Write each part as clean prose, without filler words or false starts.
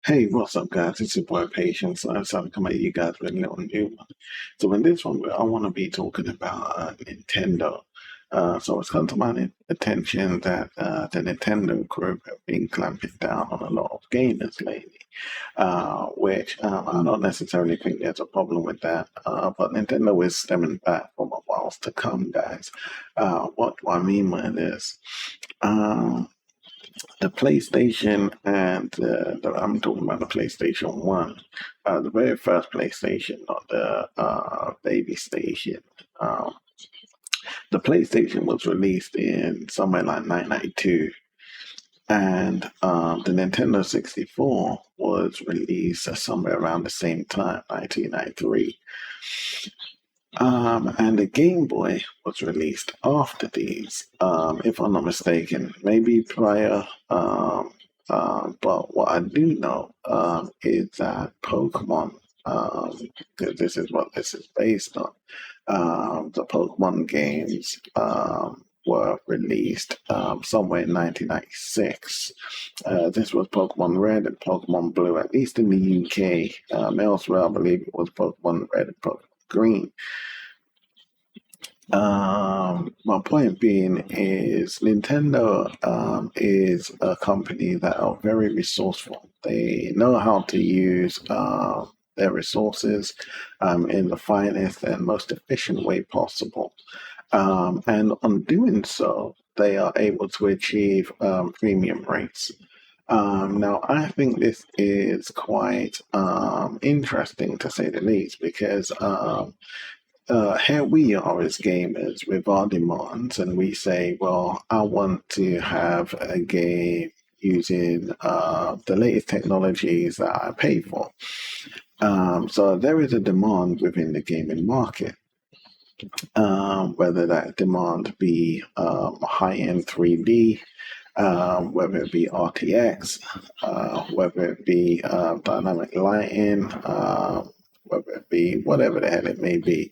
Hey, what's up, guys? It's your boy Patience. I decided to come at you guys with a little new one. So, in this one, I want to be talking about Nintendo. So, it's come to my attention that the Nintendo group have been clamping down on a lot of gamers lately, which I don't necessarily think there's a problem with that. But Nintendo is stemming back from a whiles to come, guys. What do I mean by this? Um, the PlayStation and I'm talking about the PlayStation 1, the very first PlayStation, not the baby station. Um, the PlayStation was released in somewhere like 1992, and the Nintendo 64 was released somewhere around the same time, 1993. And the Game Boy was released after these, if I'm not mistaken, maybe prior. But what I do know is that Pokemon, 'cause this is what this is based on, the Pokemon games were released somewhere in 1996. This was Pokemon Red and Pokemon Blue, at least in the UK. Elsewhere, I believe it was Pokemon Red and Pokemon Green. My point being is Nintendo is a company that are very resourceful. They know how to use their resources in the finest and most efficient way possible. And on doing so, they are able to achieve premium rates. Now, I think this is quite interesting to say the least because here we are as gamers with our demands, and we say, well, I want to have a game using the latest technologies that I pay for. So there is a demand within the gaming market, whether that demand be high end 3D, whether it be RTX, whether it be dynamic lighting, whether it be whatever the hell it may be.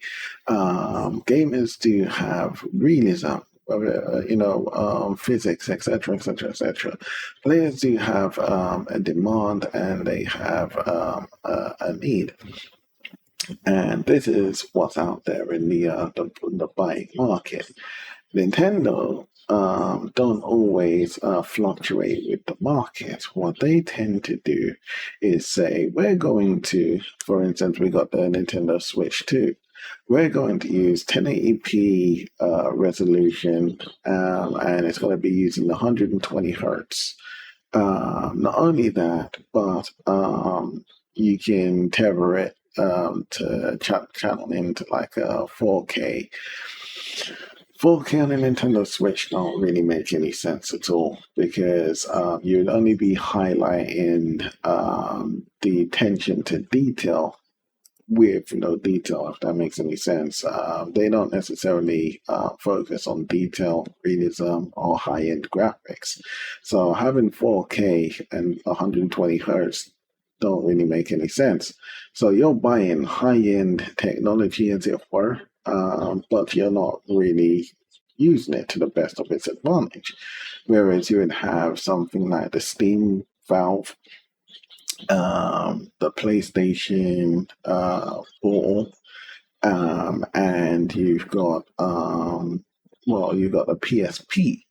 Gamers do have realism, whether physics, etc., etc., etc. Players do have a demand and they have a need, and this is what's out there in the buying market. Nintendo don't always fluctuate with the market. What they tend to do is say, we're going to, for instance, we got the Nintendo Switch 2. We're going to use 1080p resolution, and it's going to be using 120 hertz. Not only that, but you can tether it to channel into like a 4K. 4K on a Nintendo Switch don't really make any sense at all because you'd only be highlighting the attention to detail with no detail, if that makes any sense. They don't necessarily focus on detail, realism, or high end graphics. So having 4K and 120 hertz don't really make any sense. So you're buying high end technology, as it were, but you're not really using it to the best of its advantage. Whereas you would have something like the Steam Valve, the PlayStation 4, and you've got the PSP.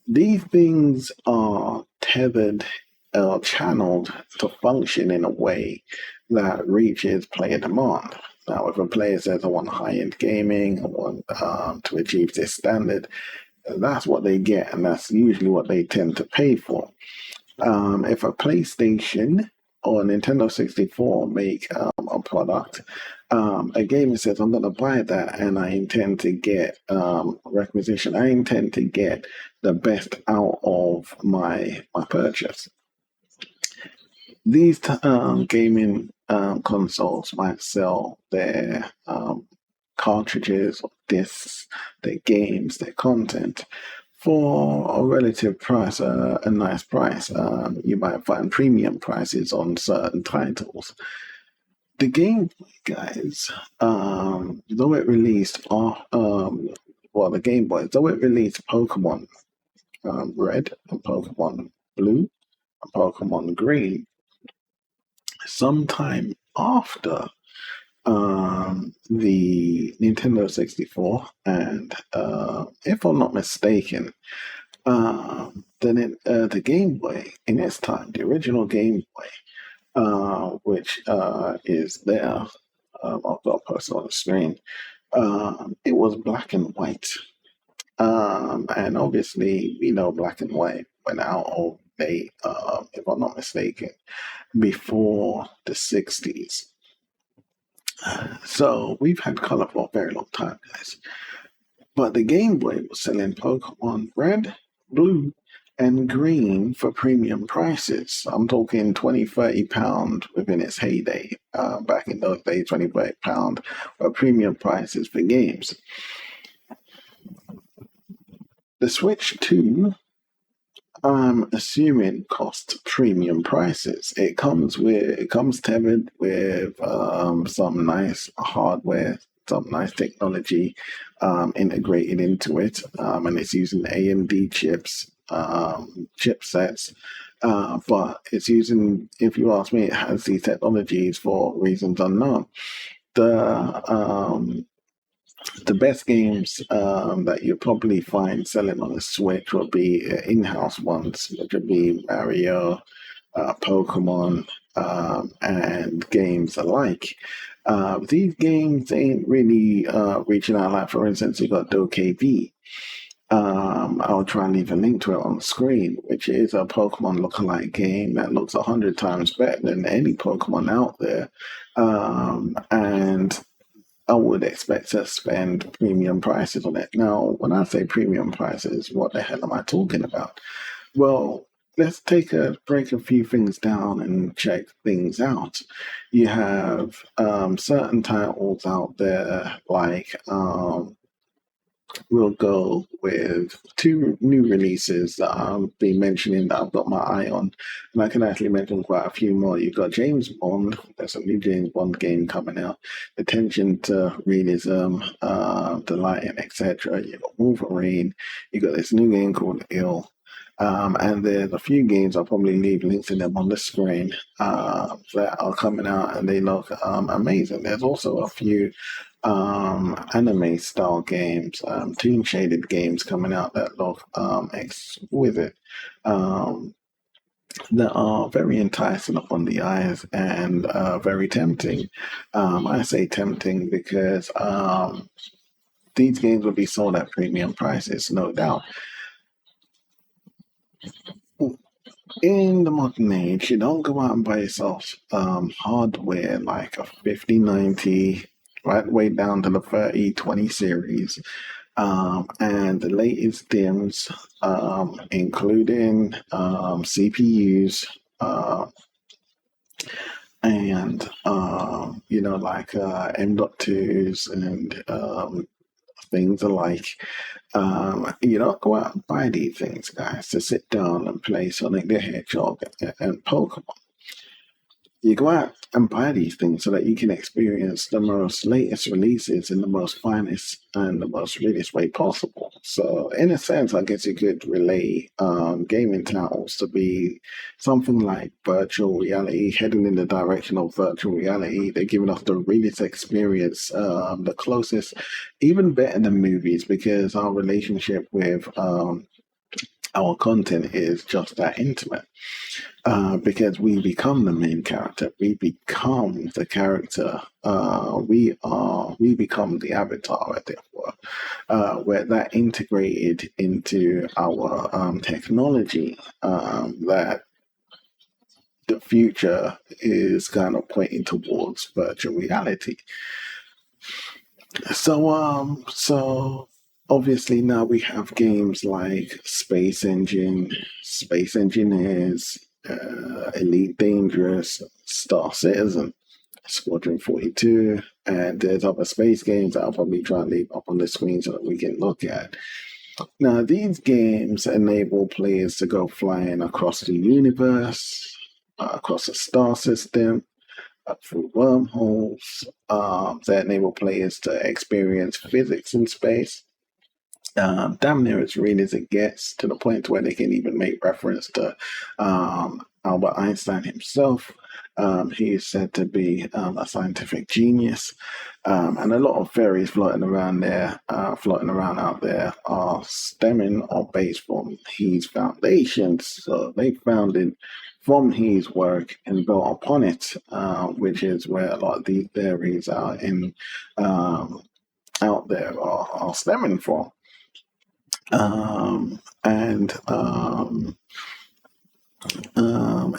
These things are tethered or channeled to function in a way that reaches player demand. Now, if a player says, I want high end gaming, I want to achieve this standard, that's what they get, and that's usually what they tend to pay for. If a PlayStation or a Nintendo 64 make a product, a gamer says, I'm going to buy that and I intend to get requisition. I intend to get the best out of my purchase. These gaming consoles might sell their cartridges, discs, their games, their content for a relative price, a nice price. You might find premium prices on certain titles. The Game Boy, guys, though it released, the Game Boy, though it released Pokemon Red and Pokemon Blue and Pokemon Green, sometime after the Nintendo 64, and if I'm not mistaken, the Game Boy in its time, the original Game Boy, which is there, I've got a post on the screen. It was black and white, and obviously we know black and white went out of date, if I'm not mistaken, before the 60s. So we've had color for a very long time, guys. But the Game Boy was selling Pokemon Red, Blue, and Green for premium prices. I'm talking 20, £30 within its heyday. Back in those days, 20, £30 were premium prices for games. The Switch 2, I'm assuming, cost premium prices. It comes tethered with some nice hardware, some nice technology integrated into it, and it's using AMD chipsets. But it's using, if you ask me, it has these technologies for reasons unknown. The the best games that you'll probably find selling on the Switch will be in-house ones, which would be Mario, Pokemon, and games alike. These games ain't really reaching out. Like, for instance, you got DokeV. I'll try and leave a link to it on the screen, which is a Pokemon lookalike game that looks 100 times better than any Pokemon out there. And I would expect to spend premium prices on it. Now, when I say premium prices, what the hell am I talking about? Well, let's break a few things down and check things out. You have certain titles out there like we'll go with two new releases that I'll be mentioning that I've got my eye on. And I can actually mention quite a few more. You've got James Bond, there's a new James Bond game coming out. Attention to realism, the lighting, etc. You've got Wolverine, you've got this new game called Ill. And there's a few games, I'll probably leave links in them on the screen, that are coming out and they look amazing. There's also a few anime style games, team shaded games coming out that look exquisite, that are very enticing upon the eyes and very tempting. I say tempting because these games will be sold at premium prices, no doubt. In the modern age, you don't go out and buy yourself hardware like a 5090, right way down to the 3020 series, and the latest DIMMs, including CPUs, and like M.2s and things alike. You don't go out and buy these things, guys, to sit down and play Sonic the Hedgehog and Pokemon. You go out and buy these things so that you can experience the most latest releases in the most finest and the most realist way possible. So, in a sense, I guess you could relate gaming titles to be something like virtual reality, heading in the direction of virtual reality. They're giving us the realest experience, the closest, even better than movies, because our relationship with our content is just that intimate. Because we become the main character, we become the character, we become the avatar, therefore, we're that integrated into our technology, that the future is kind of pointing towards virtual reality. So obviously now we have games like Space Engine, Space Engineers, Elite Dangerous, Star Citizen, Squadron 42, and there's other space games that I'll probably try and leave up on the screen so that we can look at. Now, these games enable players to go flying across the universe, across the star system, through wormholes. They enable players to experience physics in space. Damn near as real as it gets, to the point where they can even make reference to Albert Einstein himself. He is said to be a scientific genius, and a lot of theories floating around out there, are stemming or based from his foundations. So they founded from his work and built upon it, which is where a lot of these theories are in out there are stemming from. And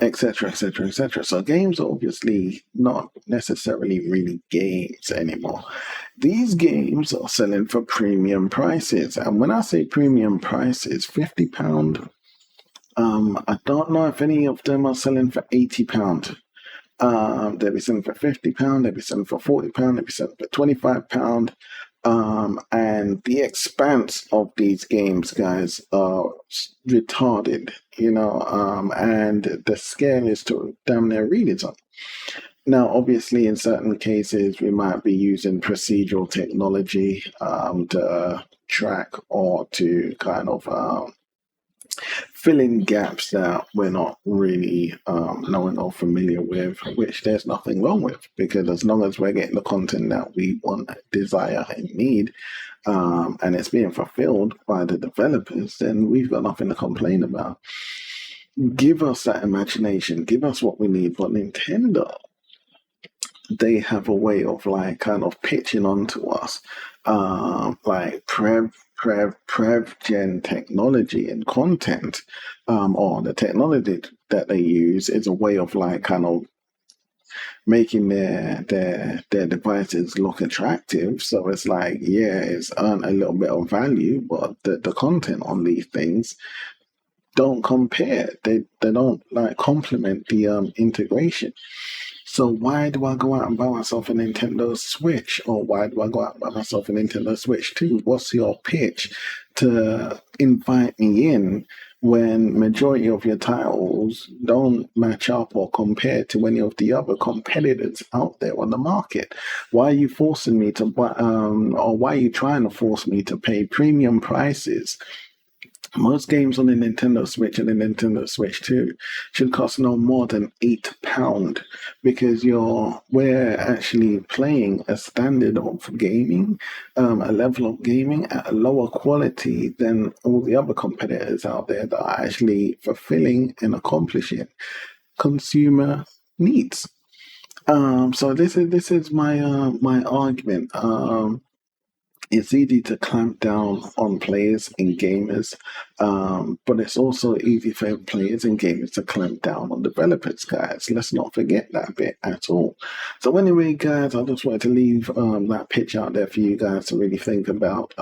etc., etc., etc. So games are obviously not necessarily really games anymore. These games are selling for premium prices, and when I say premium prices, £50. I don't know if any of them are selling for £80. They'll be selling for £50, they'll be selling for £40, they'll be selling for £25. And the expanse of these games, guys, are retarded, and the scale is to damn near realism. Now, obviously, in certain cases, we might be using procedural technology to track or to kind of fill in gaps that we're not really knowing or familiar with, which there's nothing wrong with, because as long as we're getting the content that we want, desire, and need, and it's being fulfilled by the developers, then we've got nothing to complain about. Give us that imagination, give us what we need. But Nintendo, they have a way of like kind of pitching onto us, like prev gen technology and content, or the technology that they use is a way of like kind of making their devices look attractive. So it's like, yeah, it's earned a little bit of value, but the content on these things don't compare. They don't like complement the integration. So why do I go out and buy myself a Nintendo Switch? Or why do I go out and buy myself a Nintendo Switch 2? What's your pitch to invite me in when majority of your titles don't match up or compare to any of the other competitors out there on the market? Why are you forcing me to buy, or why are you trying to force me to pay premium prices? Most games on the Nintendo Switch and the Nintendo Switch 2 should cost no more than £8, because we're actually playing a standard of gaming, a level of gaming at a lower quality than all the other competitors out there that are actually fulfilling and accomplishing consumer needs. So this is my argument. It's easy to clamp down on players and gamers, but it's also easy for players and gamers to clamp down on developers, guys. Let's not forget that bit at all. So anyway, guys, I just wanted to leave that pitch out there for you guys to really think about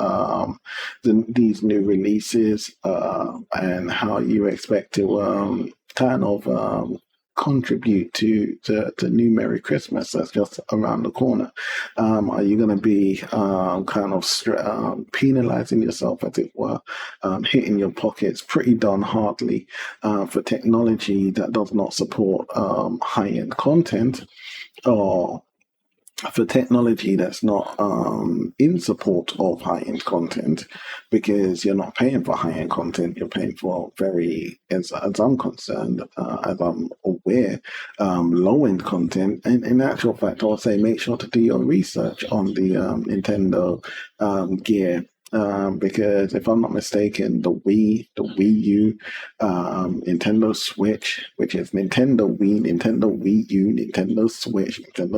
these new releases, and how you expect to kind of contribute to the new Merry Christmas that's just around the corner. Are you going to be kind of penalizing yourself, as it were, hitting your pockets pretty darn hardly for technology that does not support high-end content, or for technology that's not in support of high-end content, because you're not paying for high-end content, you're paying for very, as I'm concerned, as I'm aware, low-end content. And in actual fact, I'll say make sure to do your research on the Nintendo gear. Because if I'm not mistaken, the Wii U, Nintendo Switch, which is Nintendo Wii, Nintendo Wii U, Nintendo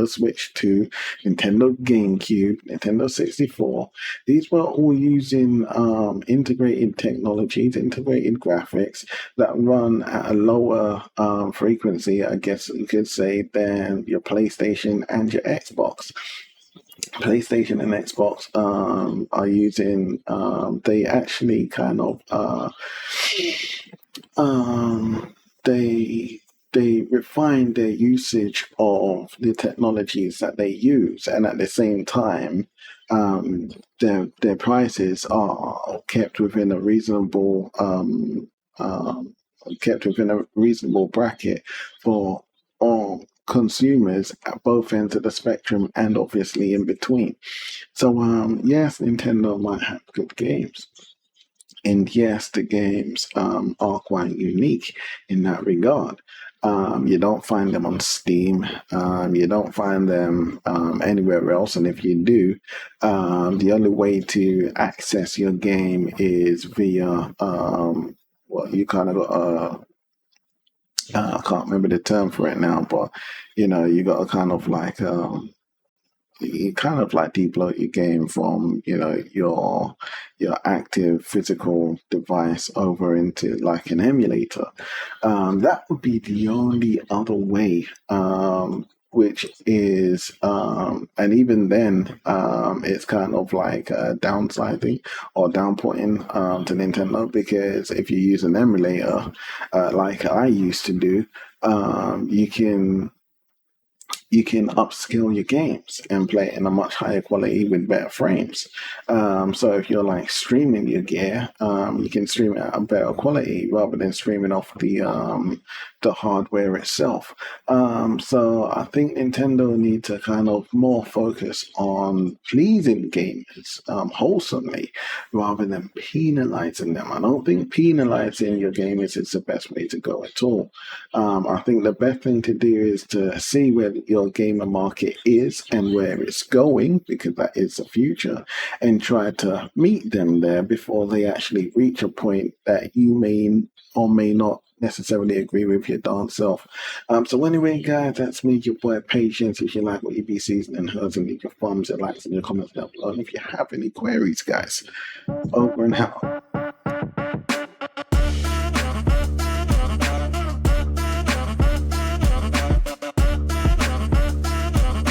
Switch 2, Nintendo GameCube, Nintendo 64, these were all using integrated technologies, integrated graphics that run at a lower frequency, I guess you could say, than your PlayStation and your Xbox. PlayStation and Xbox are using, they actually kind of they refine their usage of the technologies that they use, and at the same time, their prices are kept within a reasonable bracket for all consumers at both ends of the spectrum, and obviously in between. So yes, Nintendo might have good games, and yes, the games are quite unique in that regard. You don't find them on Steam. You don't find them anywhere else. And if you do, the only way to access your game is via well, you kind of got I can't remember the term for it now, but you got to kind of like you kind of like deploy your game from your active physical device over into like an emulator. That would be the only other way, which is and even then it's kind of like downsizing or downputting to Nintendo, because if you use an emulator like I used to do, you can upscale your games and play it in a much higher quality with better frames. So if you're like streaming your gear, you can stream it at a better quality rather than streaming off the hardware itself. So I think Nintendo need to kind of more focus on pleasing gamers wholesomely rather than penalizing them. I don't think penalizing your gamers is the best way to go at all. I think the best thing to do is to see where your gamer market is and where it's going, because that is the future, and try to meet them there before they actually reach a point that you may or may not necessarily agree with your darn self. So anyway, guys, that's me, your boy Patience. If you like what you be seasoning, and leave your thumbs and likes and your comments down below. And if you have any queries, guys, over and out.